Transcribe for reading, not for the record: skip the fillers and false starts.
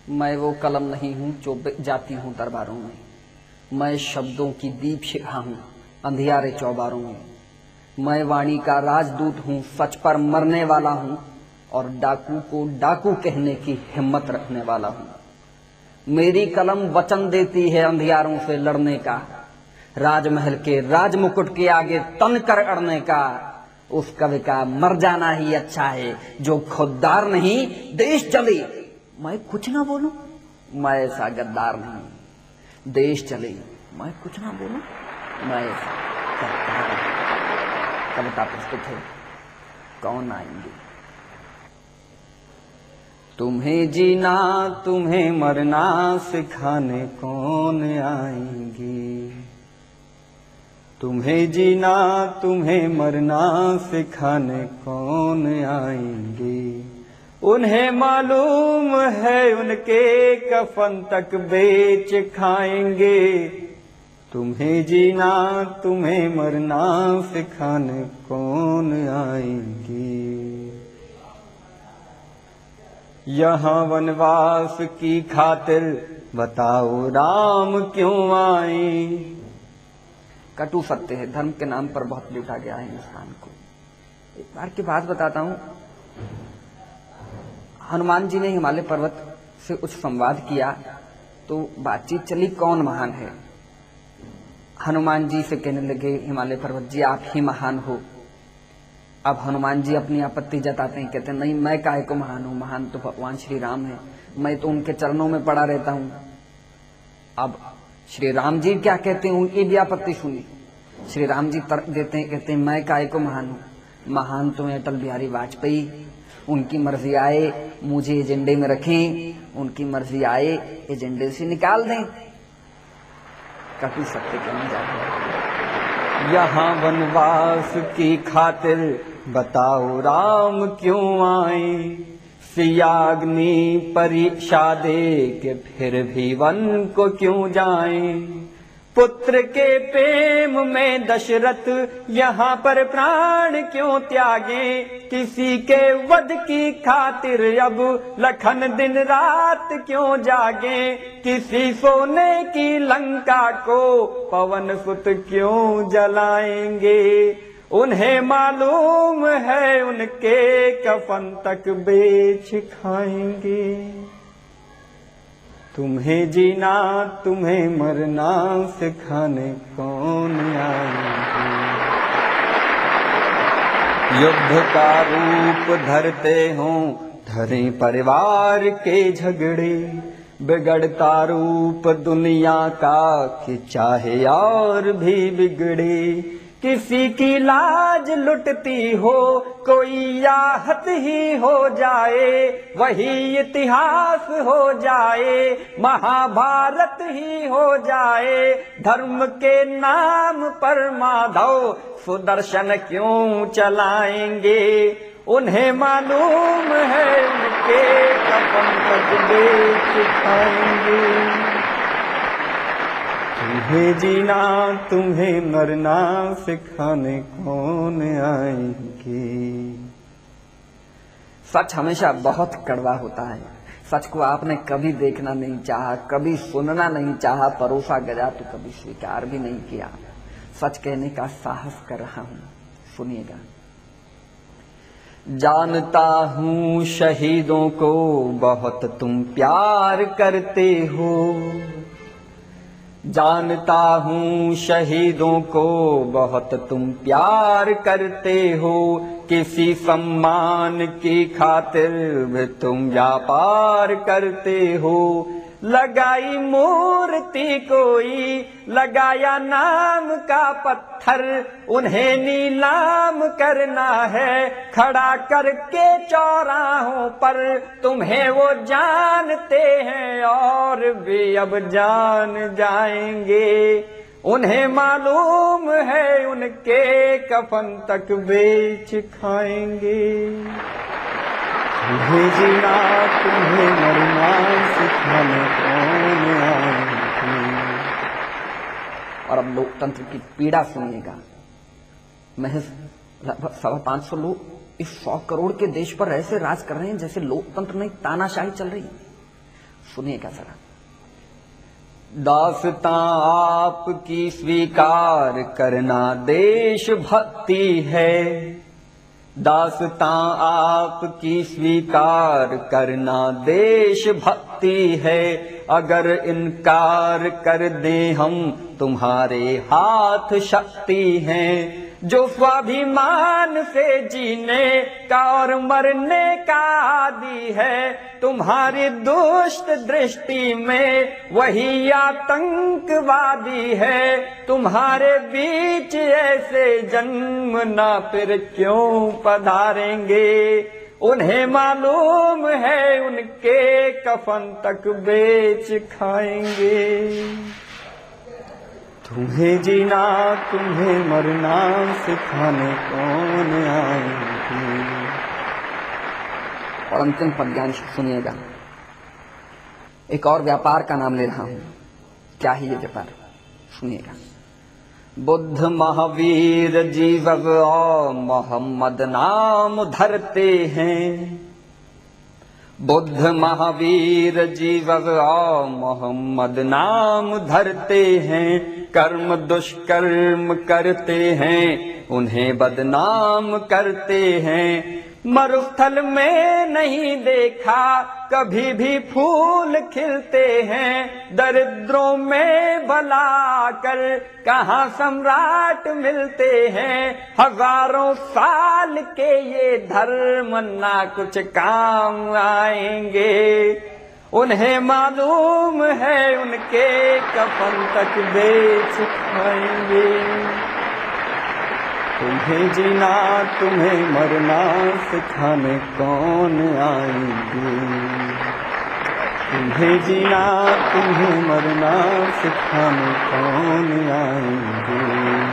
मैं वो कलम नहीं हूँ जो बिक जाती हूँ दरबारों में। मैं शब्दों की दीप शिखा हूँ अंधियारे चौबारों में। मैं वाणी का राजदूत हूँ, सच पर मरने वाला हूँ और डाकू को डाकू कहने की हिम्मत रखने वाला हूँ। मेरी कलम वचन देती है अंधियारों से लड़ने का, राजमहल के राजमुकुट के आगे तन कर अड़ने का। उस कवि का मर जाना ही अच्छा है जो खुददार नहीं देश चले। मैं कुछ ना बोलूं, मैं ऐसा गद्दार नहीं। देश चले, मैं कुछ ना बोलूं, मैं ऐसा गद्दार नहीं। कविता प्रस्तुत है, कौन आएंगे। तुम्हें जीना तुम्हें मरना सिखाने कौन आएंगे। तुम्हें जीना तुम्हें मरना सिखाने कौन आएंगे। उन्हें मालूम है उनके कफन तक बेच खाएंगे। तुम्हें जीना तुम्हें मरना सिखाने कौन आएंगे। यहाँ वनवास की खातिर बताओ राम क्यों आए। कटु सत्य है, धर्म के नाम पर बहुत लूटा गया है इंसान को। एक बार की बात बताता हूं। हनुमान जी ने हिमालय पर्वत से कुछ संवाद किया तो बातचीत चली कौन महान है। हनुमान जी से कहने लगे हिमालय पर्वत जी आप ही महान हो। अब हनुमान जी अपनी आपत्ति जताते हैं, कहते हैं नहीं मैं काहे को महान हूं, महान तो भगवान श्री राम है, मैं तो उनके चरणों में पड़ा रहता हूं। अब श्री राम जी क्या कहते हैं उनकी भी आपत्ति सुनी। श्री राम जी तर्क देते हैं, कहते हैं मैं काहे को महान हूं, महान तो है अटल बिहारी वाजपेयी। उनकी मर्जी आए मुझे एजेंडे में रखें, उनकी मर्जी आए एजेंडे से निकाल दें। कटु सत्य कहने जा रहे। यहाँ वनवास की खातिर बताओ राम क्यों आए। सियाग्नि परीक्षा दे के फिर भी वन को क्यों जाए। पुत्र के प्रेम में दशरथ यहाँ पर प्राण क्यों त्यागे। किसी के वध की खातिर अब लखन दिन रात क्यों जागे। किसी सोने की लंका को पवन सुत क्यों जलाएंगे। उन्हें मालूम है उनके कफन तक बेच खाएंगे। तुम्हें जीना तुम्हें मरना सिखाने कौन आएंगे। युद्ध का रूप धरते हों धरे परिवार के झगड़े। बिगड़ता रूप दुनिया का कि चाहे और भी बिगड़े। किसी की लाज लुटती हो कोई आहत ही हो जाए। वही इतिहास हो जाए महाभारत ही हो जाए। धर्म के नाम पर माधव सुदर्शन क्यों चलाएंगे। उन्हें मालूम है उनके कफन तक बेच खाएंगे। तुम्हें जीना तुम्हें मरना सिखाने कौन आएंगे। सच हमेशा बहुत कड़वा होता है। सच को आपने कभी देखना नहीं चाहा, कभी सुनना नहीं चाहा, परोसा गया तो कभी स्वीकार भी नहीं किया। सच कहने का साहस कर रहा हूं, सुनिएगा। जानता हूं शहीदों को बहुत तुम प्यार करते हो। जानता हूं शहीदों को बहुत तुम प्यार करते हो। किसी सम्मान की खातिर भी तुम व्यापार करते हो। लगाई मूर्ति कोई लगाया नाम का पत्थर। उन्हें नीलाम करना है खड़ा करके चौराहों पर। तुम्हें वो जानते हैं और भी अब जान जाएंगे। उन्हें मालूम है उनके कफन तक बेच खाएंगे। तुम्हें जीना तुम्हें मरना सिखाने कौन आएंगे। और अब लोकतंत्र की पीड़ा सुनिएगा। महज लगभग 550 लोग इस 100 करोड़ के देश पर ऐसे राज कर रहे हैं जैसे लोकतंत्र नहीं तानाशाही चल रही है। सुनिएगा जरा। दास्तां आपकी स्वीकार करना देशभक्ति है, दास्तां आपकी स्वीकार करना देशभक्ति है। अगर इनकार कर दें हम तुम्हारे हाथ शक्ति है। जो स्वाभिमान से जीने का और मरने का आदी है, तुम्हारी दुष्ट दृष्टि में वही आतंकवादी है। तुम्हारे बीच ऐसे जन्म ना फिर क्यों पधारेंगे। उन्हें मालूम है उनके कफन तक बेच खाएंगे। तुम्हें जीना तुम्हें मरना सिखाने कौन आएंगे। और अंतिम पद्यांश सुनिएगा। एक और व्यापार का नाम ले रहा हूं। क्या है ये व्यापार, सुनिएगा। बुद्ध महावीर जीवग और मोहम्मद नाम धरते हैं। बुद्ध महावीर जीवग और मोहम्मद नाम धरते हैं। कर्म दुष्कर्म करते हैं, उन्हें बदनाम करते हैं। मरुस्थल में नहीं देखा कभी भी फूल खिलते हैं। दरिद्रों में भला कर कहाँ सम्राट मिलते हैं। हजारों साल के ये धर्म ना कुछ काम आएंगे। उन्हें मालूम है उनके कफन तक बेच खाएंगे। तुम्हें जीना तुम्हें मरना सिखाने कौन आएंगे। तुम्हें जीना तुम्हें मरना सिखाने कौन आएंगे।